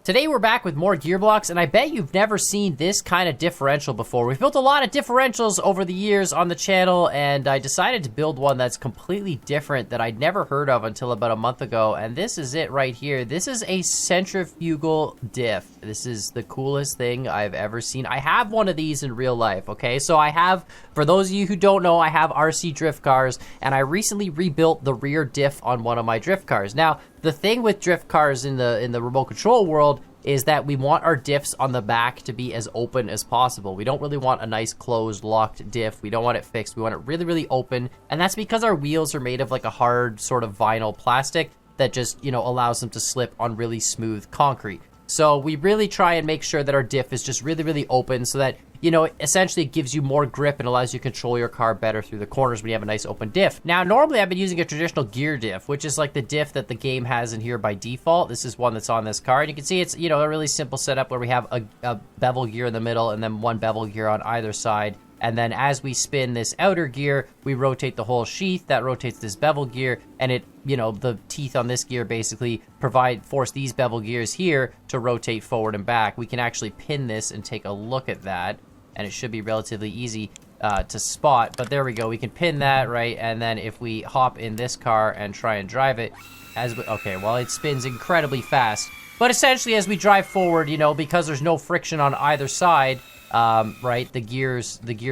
Today we're back with more Gearblocks, and I bet you've never seen this kind of differential before. We've built a lot of differentials over the years on the channel, and I decided to build one that's completely different that I'd never heard of until about a month ago, and this is it right here. This is a centrifugal diff. This is the coolest thing I've ever seen. I have one of these in real life, okay? So I have, for those of you who don't know, I have RC drift cars, and I recently rebuilt the rear diff on one of my drift cars. Now, the thing with drift cars in the remote control world is that we want our diffs on the back to be as open as possible. We don't really want a nice closed, locked diff. We don't want it fixed. We want it really, really open. And that's because our wheels are made of like a hard sort of vinyl plastic that just, you know, allows them to slip on really smooth concrete. So we really try and make sure that our diff is just really, really open so that, you know, essentially it gives you more grip and allows you to control your car better through the corners when you have a nice open diff. Now, normally I've been using a traditional gear diff, which is like the diff that the game has in here by default. This is one that's on this car. And you can see it's, you know, a really simple setup where we have a bevel gear in the middle and then one bevel gear on either side. And then as we spin this outer gear, we rotate the whole sheath. That rotates this bevel gear, and it, you know, the teeth on this gear basically force these bevel gears here to rotate forward and back. We can actually pin this and take a look at that, and it should be relatively easy to spot. But there we go. We can pin that, right? And then if we hop in this car and try and drive it, okay, well, it spins incredibly fast. But essentially, as we drive forward, you know, because there's no friction on either side, right, the gear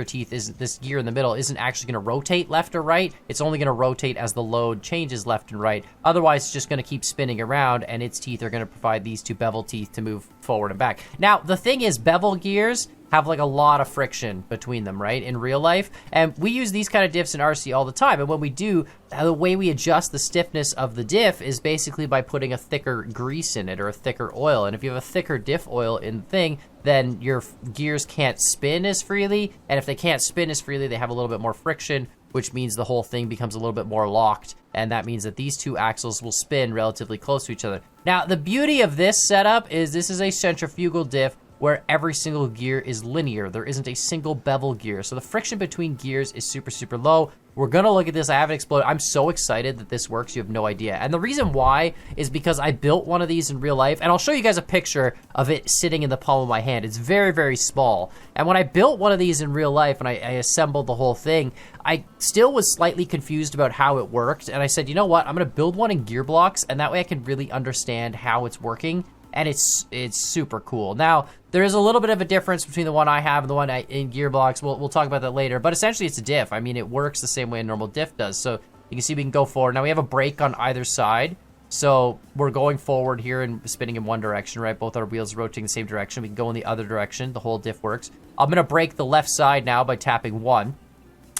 teeth isn't, this gear in the middle isn't actually going to rotate left or right. It's only going to rotate as the load changes left and right. Otherwise, it's just going to keep spinning around, and its teeth are going to provide these two bevel teeth to move forward and back. Now, the thing is, bevel gears have like a lot of friction between them, right, in real life. And we use these kind of diffs in RC all the time. And when we do, the way we adjust the stiffness of the diff is basically by putting a thicker grease in it or a thicker oil. And if you have a thicker diff oil in the thing, then your gears can't spin as freely. And if they can't spin as freely, they have a little bit more friction, which means the whole thing becomes a little bit more locked. And that means that these two axles will spin relatively close to each other. Now, the beauty of this setup is this is a centrifugal diff where every single gear is linear. There isn't a single bevel gear. So the friction between gears is super, super low. We're gonna look at this. I haven't exploded. I'm so excited that this works. You have no idea. And the reason why is because I built one of these in real life, and I'll show you guys a picture of it sitting in the palm of my hand. It's very, very small. And when I built one of these in real life and I assembled the whole thing, I still was slightly confused about how it worked. And I said, you know what? I'm gonna build one in Gearblocks, and that way I can really understand how it's working. And it's super cool. Now, there is a little bit of a difference between the one I have and the one in Gearblocks. We'll talk about that later. But essentially, it's a diff. I mean, it works the same way a normal diff does. So you can see we can go forward. Now, we have a brake on either side. So we're going forward here and spinning in one direction, right? Both our wheels rotating the same direction. We can go in the other direction. The whole diff works. I'm going to brake the left side now by tapping 1.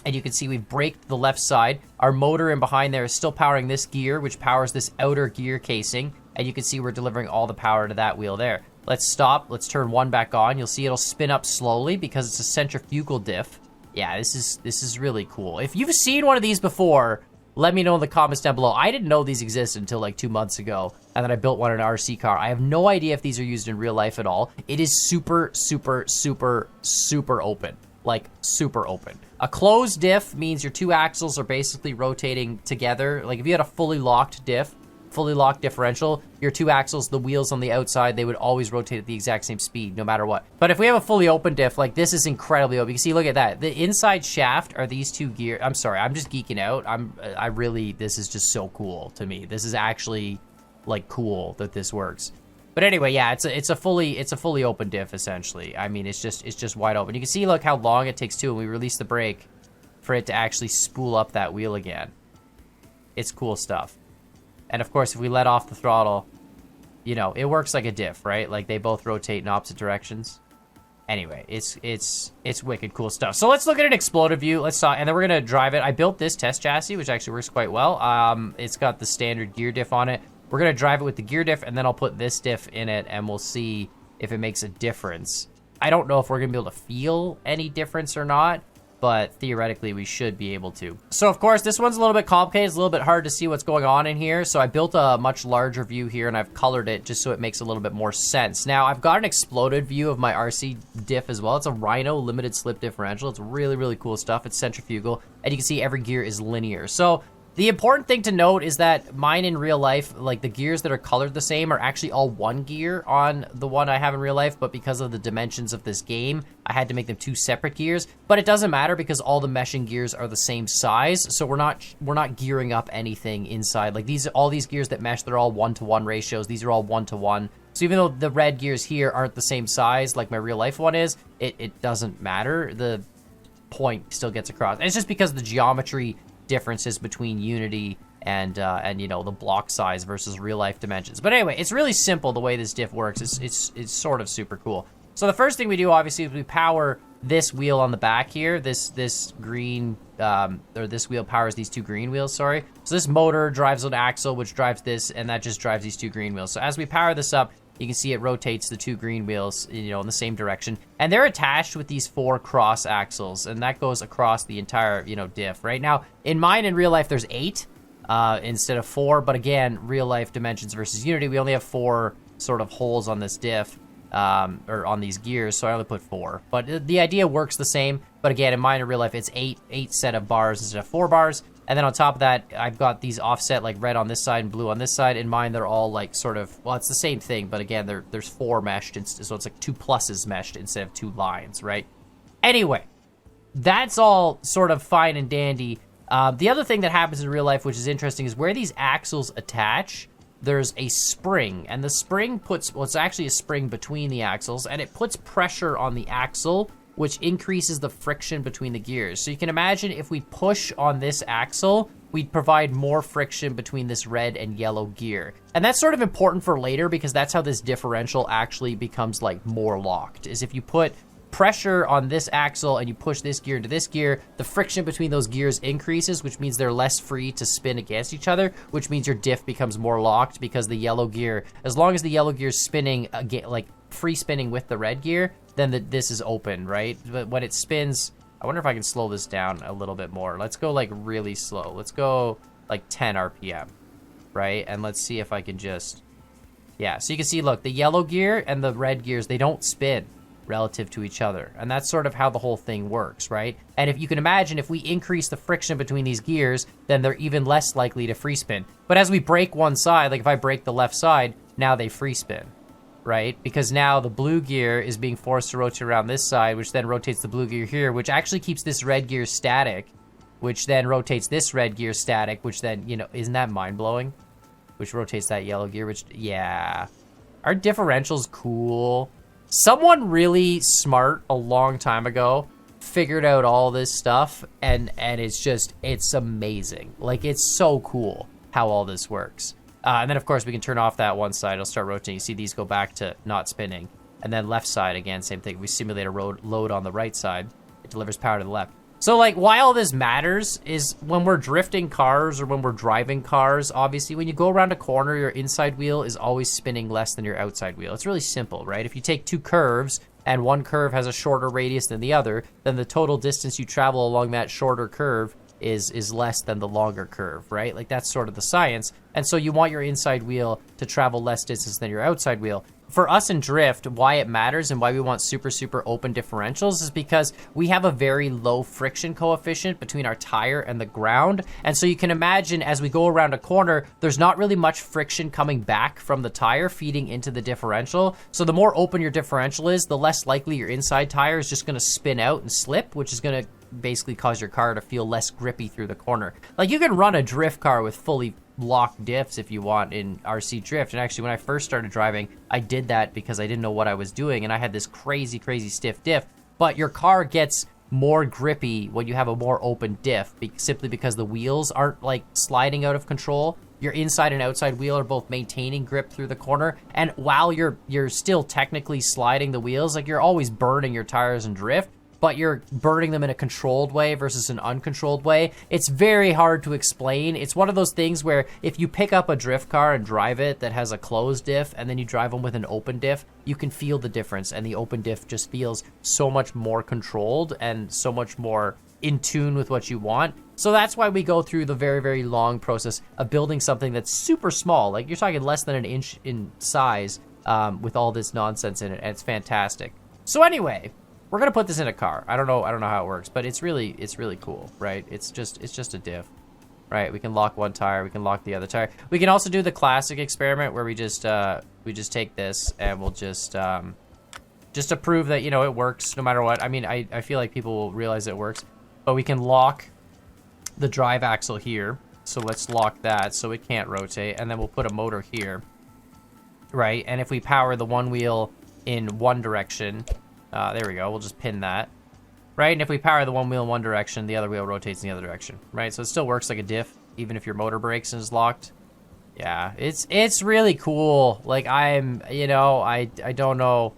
And you can see we've braked the left side. Our motor in behind there is still powering this gear, which powers this outer gear casing. And you can see we're delivering all the power to that wheel there. Let's stop. Let's turn 1 back on. You'll see it'll spin up slowly because it's a centrifugal diff. Yeah, this is really cool. If you've seen one of these before, let me know in the comments down below. I didn't know these existed until like 2 months ago, and then I built one in an RC car. I have no idea if these are used in real life at all. It is super, super, super, super open. Like, super open. A closed diff means your two axles are basically rotating together. Like, if you had a fully locked diff, fully locked differential, your two axles, the wheels on the outside, they would always rotate at the exact same speed, no matter what. But if we have a fully open diff, like this is incredibly open. You can see, look at that. The inside shaft are these two gears. I'm sorry, I'm just geeking out. This is just so cool to me. This is actually like cool that this works. But anyway, yeah, it's a fully open diff essentially. I mean, it's just wide open. You can see, look how long it takes too, when we release the brake for it to actually spool up that wheel again. It's cool stuff. And of course, if we let off the throttle, you know, it works like a diff, right? Like they both rotate in opposite directions. Anyway, it's wicked cool stuff. So let's look at an exploded view. Let's talk, and then we're gonna drive it. I built this test chassis, which actually works quite well. It's got the standard gear diff on it. We're gonna drive it with the gear diff, and then I'll put this diff in it, and we'll see if it makes a difference. I don't know if we're gonna be able to feel any difference or not, but theoretically we should be able to. So of course, this one's a little bit complicated. It's a little bit hard to see what's going on in here. So I built a much larger view here and I've colored it just so it makes a little bit more sense. Now I've got an exploded view of my RC diff as well. It's a Rhino limited slip differential. It's really, really cool stuff. It's centrifugal, and you can see every gear is linear. So The important thing to note is that mine in real life, like the gears that are colored the same are actually all one gear on the one I have in real life, but because of the dimensions of this game, I had to make them 2 separate gears. But it doesn't matter because all the meshing gears are the same size, so we're not gearing up anything inside. Like all these gears that mesh, they're all 1-to-1 ratios. These are all 1-to-1. So even though the red gears here aren't the same size like my real life one is, it doesn't matter. The point still gets across. And it's just because of the geometry differences between Unity and you know, the block size versus real life dimensions. But anyway, it's really simple the way this diff works. It's sort of super cool. So the first thing we do obviously is we power this wheel on the back here. This green or this wheel powers these 2 green wheels, sorry. So this motor drives an axle which drives this, and that just drives these 2 green wheels. So as we power this up, you can see it rotates the 2 green wheels, you know, in the same direction. And they're attached with these 4 cross axles, and that goes across the entire, you know, diff. Right now, in mine in real life, there's 8 instead of 4. But again, real life dimensions versus Unity, we only have 4 sort of holes on this diff, or on these gears, so I only put 4. But the idea works the same. But again, in mine in real life, it's 8 set of bars instead of 4 bars. And then on top of that, I've got these offset, like red on this side and blue on this side. In mine, they're all like sort of, well, it's the same thing, but again, there's 4 meshed, so it's like 2 pluses meshed instead of 2 lines, right? Anyway, that's all sort of fine and dandy. The other thing that happens in real life, which is interesting, is where these axles attach, there's a spring, and the spring puts, well, it's actually a spring between the axles, and it puts pressure on the axle, which increases the friction between the gears. So you can imagine if we push on this axle, we'd provide more friction between this red and yellow gear. And that's sort of important for later because that's how this differential actually becomes like more locked, is if you put pressure on this axle and you push this gear into this gear, the friction between those gears increases, which means they're less free to spin against each other, which means your diff becomes more locked because the yellow gear, as long as the yellow gear is spinning, like free spinning with the red gear, then this is open, right? But when it spins, I wonder if I can slow this down a little bit more. Let's go like really slow. Let's go like 10 RPM, right? And let's see if I can just, yeah. So you can see, look, the yellow gear and the red gears, they don't spin relative to each other. And that's sort of how the whole thing works, right? And if you can imagine, if we increase the friction between these gears, then they're even less likely to free spin. But as we break one side, like if I break the left side, now they free spin, right? Because now the blue gear is being forced to rotate around this side, which then rotates the blue gear here, which actually keeps this red gear static, which then rotates this red gear static, which then, you know, isn't that mind-blowing? Which rotates that yellow gear, which, yeah. Our differential's cool. Someone really smart a long time ago figured out all this stuff, and it's amazing. Like, it's so cool how all this works. And then, of course, we can turn off that one side. It'll start rotating. You see these go back to not spinning. And then left side, again, same thing. We simulate a load on the right side. It delivers power to the left. So, like, why all this matters is when we're drifting cars or when we're driving cars, obviously, when you go around a corner, your inside wheel is always spinning less than your outside wheel. It's really simple, right? If you take 2 curves and one curve has a shorter radius than the other, then the total distance you travel along that shorter curve is less than the longer curve, right? Like, that's sort of the science. And so you want your inside wheel to travel less distance than your outside wheel. For us in drift, why it matters and why we want super, super open differentials is because we have a very low friction coefficient between our tire and the ground. And so you can imagine as we go around a corner, there's not really much friction coming back from the tire feeding into the differential. So the more open your differential is, the less likely your inside tire is just gonna spin out and slip, which is gonna basically cause your car to feel less grippy through the corner. Like, you can run a drift car with fully locked diffs if you want in RC drift. And actually, when I first started driving, I did that because I didn't know what I was doing, and I had this crazy, crazy stiff diff. But your car gets more grippy when you have a more open diff, simply because the wheels aren't like sliding out of control. Your inside and outside wheel are both maintaining grip through the corner, and while you're still technically sliding the wheels, like, you're always burning your tires in drift, but you're burning them in a controlled way versus an uncontrolled way. It's very hard to explain. It's one of those things where if you pick up a drift car and drive it that has a closed diff, and then you drive them with an open diff, you can feel the difference, and the open diff just feels so much more controlled and so much more in tune with what you want. So that's why we go through the very, very long process of building something that's super small. Like, you're talking less than an inch in size with all this nonsense in it, and it's fantastic. So anyway, we're gonna put this in a car. I don't know how it works, but it's really cool, right? It's just a diff. right? We can lock one tire, we can lock the other tire. We can also do the classic experiment where we just take this and we'll just to prove that, you know, it works no matter what. I mean, I feel like people will realize it works, but we can lock the drive axle here. So let's lock that so it can't rotate, and then we'll put a motor here, right? And if we power the one wheel in one direction, there we go, we'll just pin that. Right, and if we power the one wheel in one direction, the other wheel rotates in the other direction, right? So it still works like a diff, even if your motor brakes and is locked. Yeah, it's really cool. Like, I'm, you know, I don't know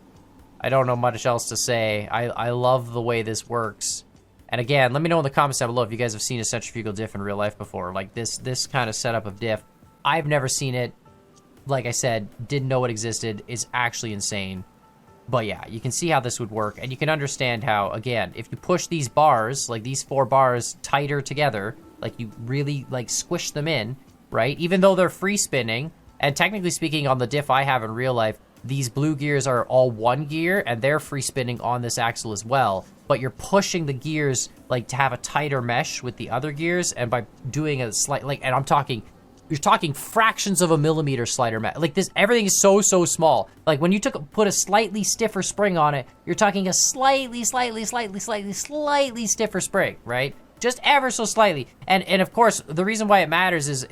much else to say. I love the way this works. And again, let me know in the comments down below if you guys have seen a centrifugal diff in real life before. Like, this kind of setup of diff. I've never seen it. Like I said, didn't know it existed. It's actually insane. But yeah, you can see how this would work, and you can understand how, again, if you push these bars, like these 4 bars, tighter together, like you really, like, squish them in, right? Even though they're free spinning, and technically speaking, on the diff I have in real life, these blue gears are all one gear, and they're free spinning on this axle as well. But you're pushing the gears, like, to have a tighter mesh with the other gears, and by doing a slight, like, and you're talking fractions of a millimeter slider like this, everything is so small. Like when you put a slightly stiffer spring on it, you're talking a slightly stiffer spring, right? Just ever so slightly. And of course, the reason why it matters is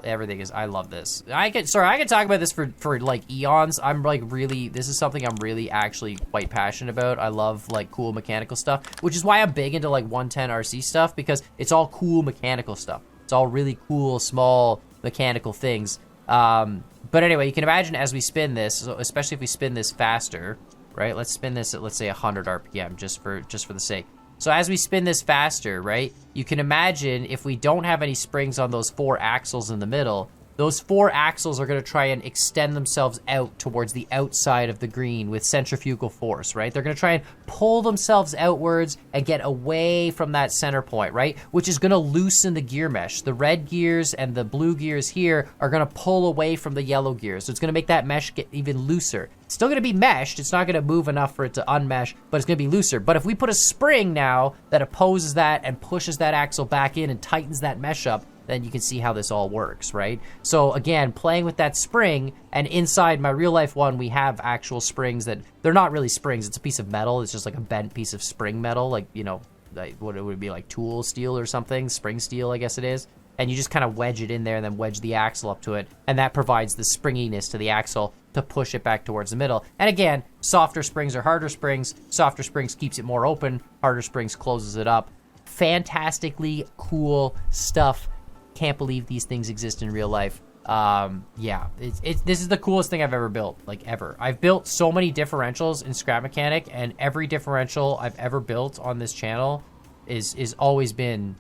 everything is, I love this. I could talk about this for like eons. I'm like this is something I'm really actually quite passionate about. I love like cool mechanical stuff, which is why I'm big into like 110 RC stuff, because it's all cool mechanical stuff. It's all really cool, small mechanical things. But anyway, you can imagine as we spin this, so especially if we spin this faster, right? Let's spin this at, let's say, 100 RPM, just for the sake. So as we spin this faster, right, you can imagine if we don't have any springs on those 4 axles in the middle, those 4 axles are going to try and extend themselves out towards the outside of the green with centrifugal force, right? They're going to try and pull themselves outwards and get away from that center point, right? Which is going to loosen the gear mesh. The red gears and the blue gears here are going to pull away from the yellow gears. So it's going to make that mesh get even looser. It's still going to be meshed. It's not going to move enough for it to unmesh, but it's going to be looser. But if we put a spring now that opposes that and pushes that axle back in and tightens that mesh up, then you can see how this all works, right? So again, playing with that spring, and inside my real life one, we have actual springs that, they're not really springs, it's a piece of metal, it's just like a bent piece of spring metal, like, you know, like what it would be, like tool steel or something, spring steel, I guess it is. And you just kind of wedge it in there and then wedge the axle up to it, and that provides the springiness to the axle to push it back towards the middle. And again, softer springs or harder springs. Softer springs keeps it more open, harder springs closes it up. Fantastically cool stuff. Can't believe these things exist in real life. Yeah, this is the coolest thing I've ever built, like ever. I've built so many differentials in Scrap Mechanic, and every differential I've ever built on this channel is always been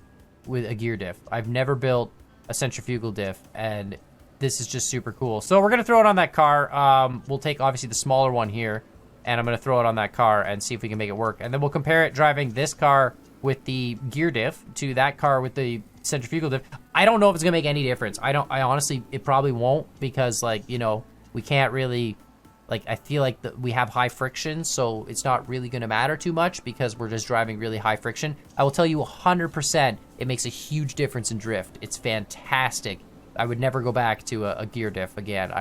with a gear diff. I've never built a centrifugal diff, and this is just super cool. So we're gonna throw it on that car. We'll take obviously the smaller one here, and I'm gonna throw it on that car and see if we can make it work. And then we'll compare it driving this car with the gear diff to that car with the centrifugal diff. I don't know if it's gonna make any difference. I honestly, it probably won't, because, like, you know, we can't really, like, I feel like we have high friction, so it's not really gonna matter too much because we're just driving really high friction. I will tell you 100% it makes a huge difference in drift. It's fantastic. I would never go back to a gear diff again.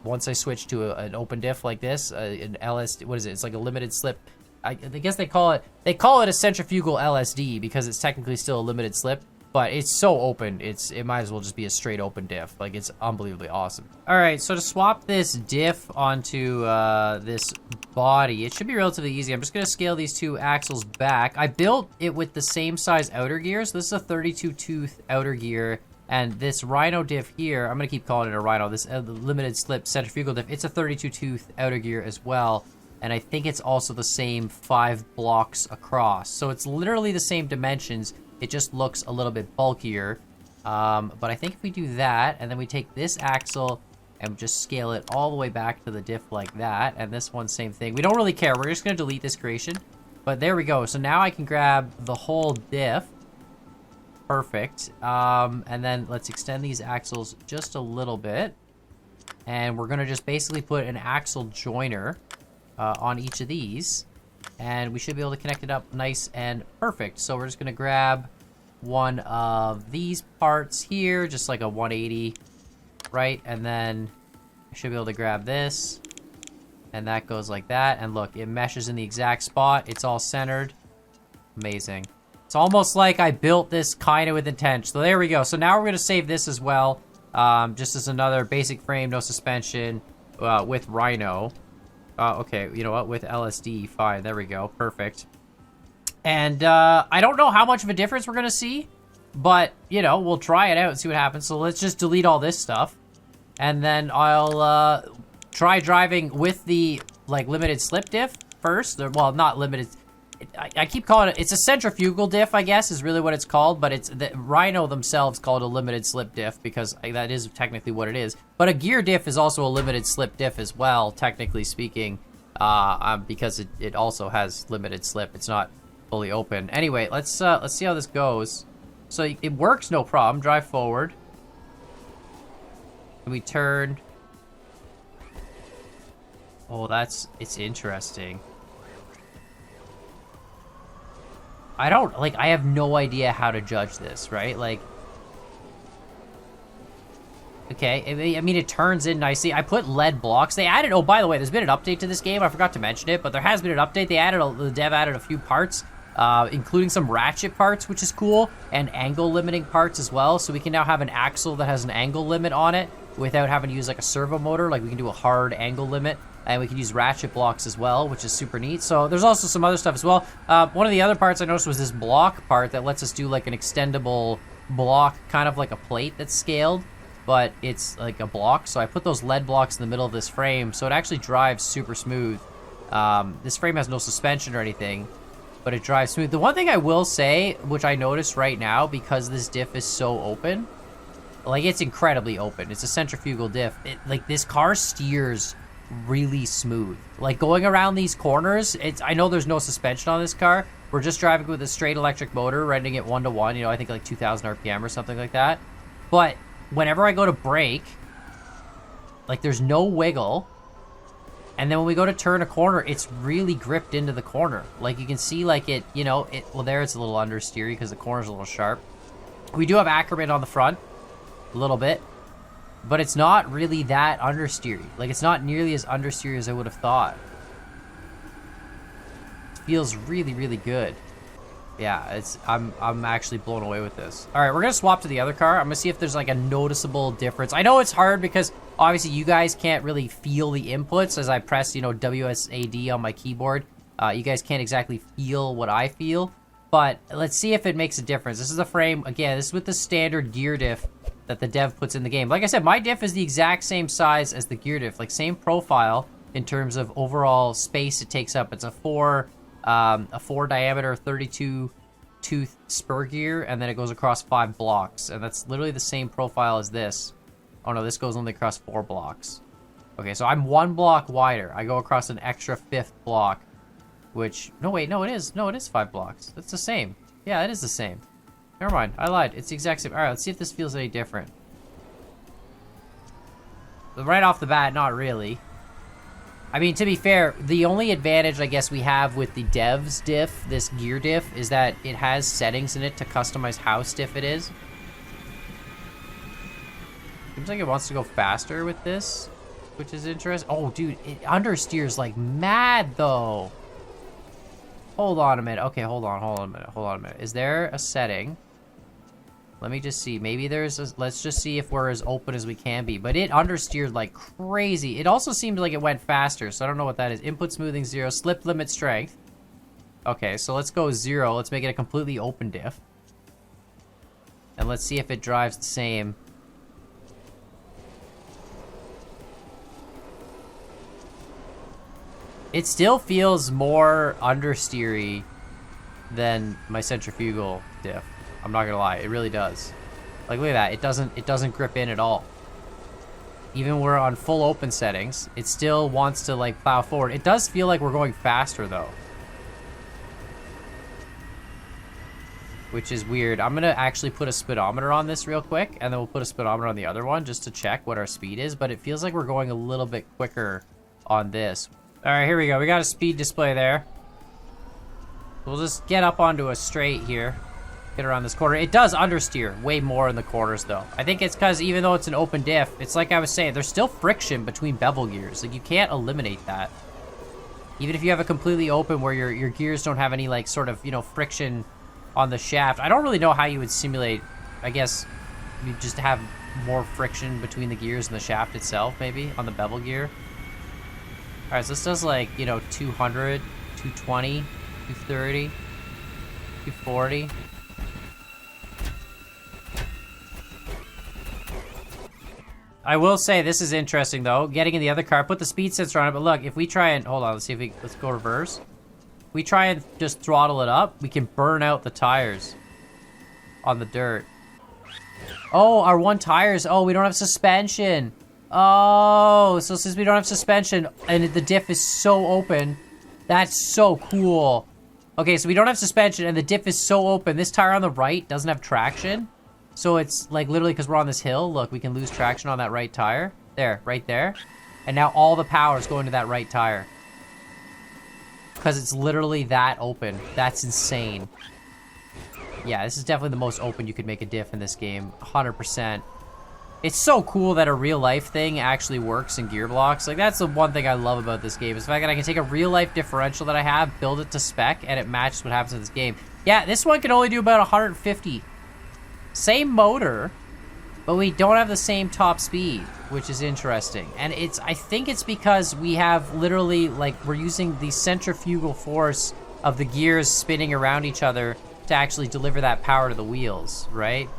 Once I switched to an open diff like this, an LS, what is it? It's like a limited slip. I guess they call it a centrifugal LSD because it's technically still a limited slip, but it's so open, it might as well just be a straight open diff. Like, it's unbelievably awesome. All right, so to swap this diff onto this body, it should be relatively easy. I'm just gonna scale these 2 axles back. I built it with the same size outer gears. This is a 32 tooth outer gear, and this Rhino diff here, I'm gonna keep calling it a Rhino, this limited slip centrifugal diff, it's a 32 tooth outer gear as well. And I think it's also the same 5 blocks across. So it's literally the same dimensions. It just looks a little bit bulkier. But I think if we do that, and then we take this axle and just scale it all the way back to the diff like that, and this one, same thing. We don't really care. We're just going to delete this creation. But there we go. So now I can grab the whole diff. Perfect. And then let's extend these axles just a little bit. And we're going to just basically put an axle joiner on each of these, and we should be able to connect it up nice and perfect. So we're just gonna grab one of these parts here, just like a 180, right? And then I should be able to grab this, and that goes like that. And look, it meshes in the exact spot. It's all centered. Amazing. It's almost like I built this kind of with intent. So there we go. So now we're going to save this as well, just as another basic frame, no suspension, with Rhino. Okay, you know what? With LSD, fine. There we go. Perfect. And I don't know how much of a difference we're going to see, but, you know, we'll try it out and see what happens. So let's just delete all this stuff. And then I'll try driving with the, like, limited slip diff first. Well, not limited. I keep calling it, it's a centrifugal diff, I guess, is really what it's called. But it's the Rhino themselves called a limited slip diff because that is technically what it is. But a gear diff is also a limited slip diff as well, technically speaking, because it also has limited slip. It's not fully open. Anyway, let's see how this goes. So it works, no problem. Drive forward. And we turn. Oh, it's interesting. I have no idea how to judge this, right? Like, okay, I mean, it turns in nicely. I put lead blocks. They added, oh, by the way, there's been an update to this game. I forgot to mention it, but there has been an update. The dev added a few parts, including some ratchet parts, which is cool, and angle limiting parts as well. So we can now have an axle that has an angle limit on it without having to use like a servo motor. Like we can do a hard angle limit, and we can use ratchet blocks as well, which is super neat. So there's also some other stuff as well. One of the other parts I noticed was this block part that lets us do like an extendable block, kind of like a plate that's scaled, but it's like a block. So I put those lead blocks in the middle of this frame, so it actually drives super smooth. This frame has no suspension or anything, but it drives smooth. The one thing I will say, which I noticed right now, because this diff is so open, like it's incredibly open. It's a centrifugal diff. Like this car steers really smooth. Like going around these corners, I know there's no suspension on this car. We're just driving with a straight electric motor, running it 1-to-1, you know, I think like 2,000 RPM or something like that. But whenever I go to brake, like there's no wiggle. And then when we go to turn a corner, it's really gripped into the corner. Like you can see like it, you know, well there it's a little understeery because the corner's a little sharp. We do have accurate on the front, a little bit. But it's not really that understeery. Like, it's not nearly as understeery as I would have thought. It feels really, really good. Yeah, I'm actually blown away with this. All right, we're gonna swap to the other car. I'm gonna see if there's like a noticeable difference. I know it's hard because obviously you guys can't really feel the inputs as I press, you know, WSAD on my keyboard. You guys can't exactly feel what I feel. But let's see if it makes a difference. This is a frame, again, this is with the standard gear diff that the dev puts in the game. Like I said, my diff is the exact same size as the gear diff, like same profile in terms of overall space it takes up. It's a 4 diameter 32 tooth spur gear, and then it goes across 5 blocks, and that's literally the same profile as this. Oh no, this goes only across 4 blocks. Okay, so I'm 1 block wider. I go across an extra 5th block, which, no wait, no it is 5 blocks. That's the same. Yeah, it is the same. Never mind, I lied. It's the exact same. All right, let's see if this feels any different. Right off the bat, not really. I mean, to be fair, the only advantage I guess we have with the dev's diff, this gear diff, is that it has settings in it to customize how stiff it is. Seems like it wants to go faster with this, which is interesting. Oh, dude, it understeers like mad, though. Hold on a minute. Okay, hold on a minute. Is there a setting? Let me just see. Maybe there's a, let's just see if we're as open as we can be. But it understeered like crazy. It also seemed like it went faster, so I don't know what that is. Input smoothing 0, slip limit strength. Okay, so let's go 0. Let's make it a completely open diff. And let's see if it drives the same. It still feels more understeery than my centrifugal diff. I'm not gonna lie, it really does. Like, look at that, it doesn't grip in at all. Even when we're on full open settings, it still wants to like plow forward. It does feel like we're going faster though, which is weird. I'm gonna actually put a speedometer on this real quick, and then we'll put a speedometer on the other one just to check what our speed is, but it feels like we're going a little bit quicker on this. All right, here we go. We got a speed display there. We'll just get up onto a straight here. Get around this corner. It does understeer way more in the corners, though. I think it's because even though it's an open diff, it's like I was saying, there's still friction between bevel gears. Like, you can't eliminate that. Even if you have a completely open where your gears don't have any, like, sort of, you know, friction on the shaft. I don't really know how you would simulate, I guess, you just have more friction between the gears and the shaft itself, maybe, on the bevel gear. All right, so this does, like, you know, 200, 220, 230, 240. I will say this is interesting though. Getting in the other car, put the speed sensor on it, but look, if we try and hold on, let's see if let's go reverse. If we try and just throttle it up, we can burn out the tires on the dirt. Oh, our one tires. Oh, we don't have suspension. Oh, so since we don't have suspension and the diff is so open, that's so cool. Okay, so we don't have suspension and the diff is so open. This tire on the right doesn't have traction. So it's like literally because we're on this hill, look, we can lose traction on that right tire. There, right there. And now all the power is going to that right tire. Because it's literally that open. That's insane. Yeah, this is definitely the most open you could make a diff in this game. 100%. It's so cool that a real life thing actually works in Gearblocks. Like, that's the one thing I love about this game. Is the fact that I can take a real life differential that I have, build it to spec, and it matches what happens in this game. Yeah, this one can only do about 150. Same motor, but we don't have the same top speed, which is interesting. And I think it's because we have literally, like, we're using the centrifugal force of the gears spinning around each other to actually deliver that power to the wheels, right?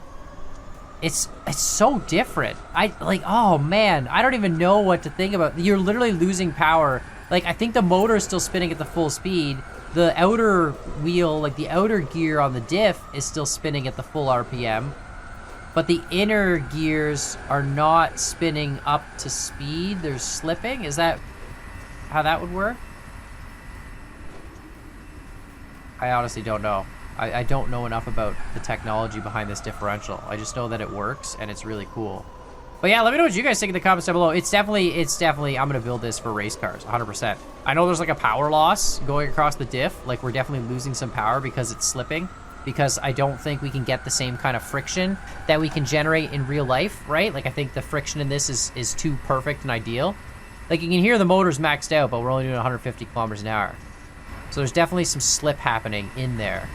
It's so different. Oh man, I don't even know what to think about. You're literally losing power. Like, I think the motor is still spinning at the full speed. The outer wheel, like the outer gear on the diff, is still spinning at the full RPM. But the inner gears are not spinning up to speed. They're slipping. Is that how that would work? I honestly don't know. I don't know enough about the technology behind this differential. I just know that it works and it's really cool. But yeah, let me know what you guys think in the comments down below. It's definitely, I'm gonna build this for race cars, 100%. I know there's like a power loss going across the diff. Like, we're definitely losing some power because it's slipping. Because I don't think we can get the same kind of friction that we can generate in real life, right? Like, I think the friction in this is too perfect and ideal. Like, you can hear the motor's maxed out, but we're only doing 150 kilometers an hour. So there's definitely some slip happening in there.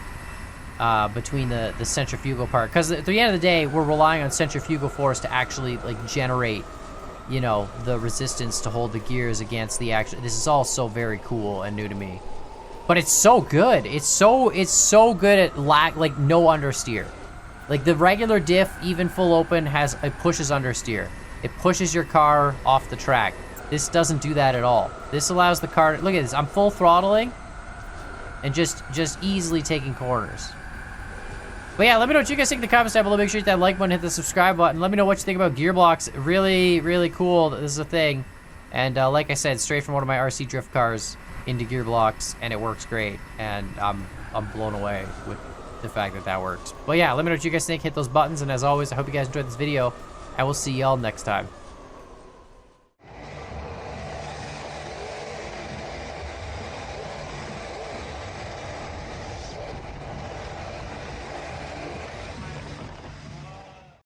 Between the centrifugal part, because at the end of the day, we're relying on centrifugal force to actually, like, generate, you know, the resistance to hold the gears against the action. This is all so very cool and new to me, but it's so good. It's so good at like no understeer. Like, the regular diff, even full open, it pushes understeer. It pushes your car off the track. This doesn't do that at all. This allows the car. Look at this. I'm full throttling, and just easily taking corners. But yeah, let me know what you guys think in the comments down below. Make sure you hit that like button, hit the subscribe button. Let me know what you think about Gearblocks. Really, really cool that this is a thing. And like I said, straight from one of my RC drift cars into Gearblocks, and it works great. And I'm blown away with the fact that that works. But yeah, let me know what you guys think. Hit those buttons. And as always, I hope you guys enjoyed this video. And we'll see y'all next time.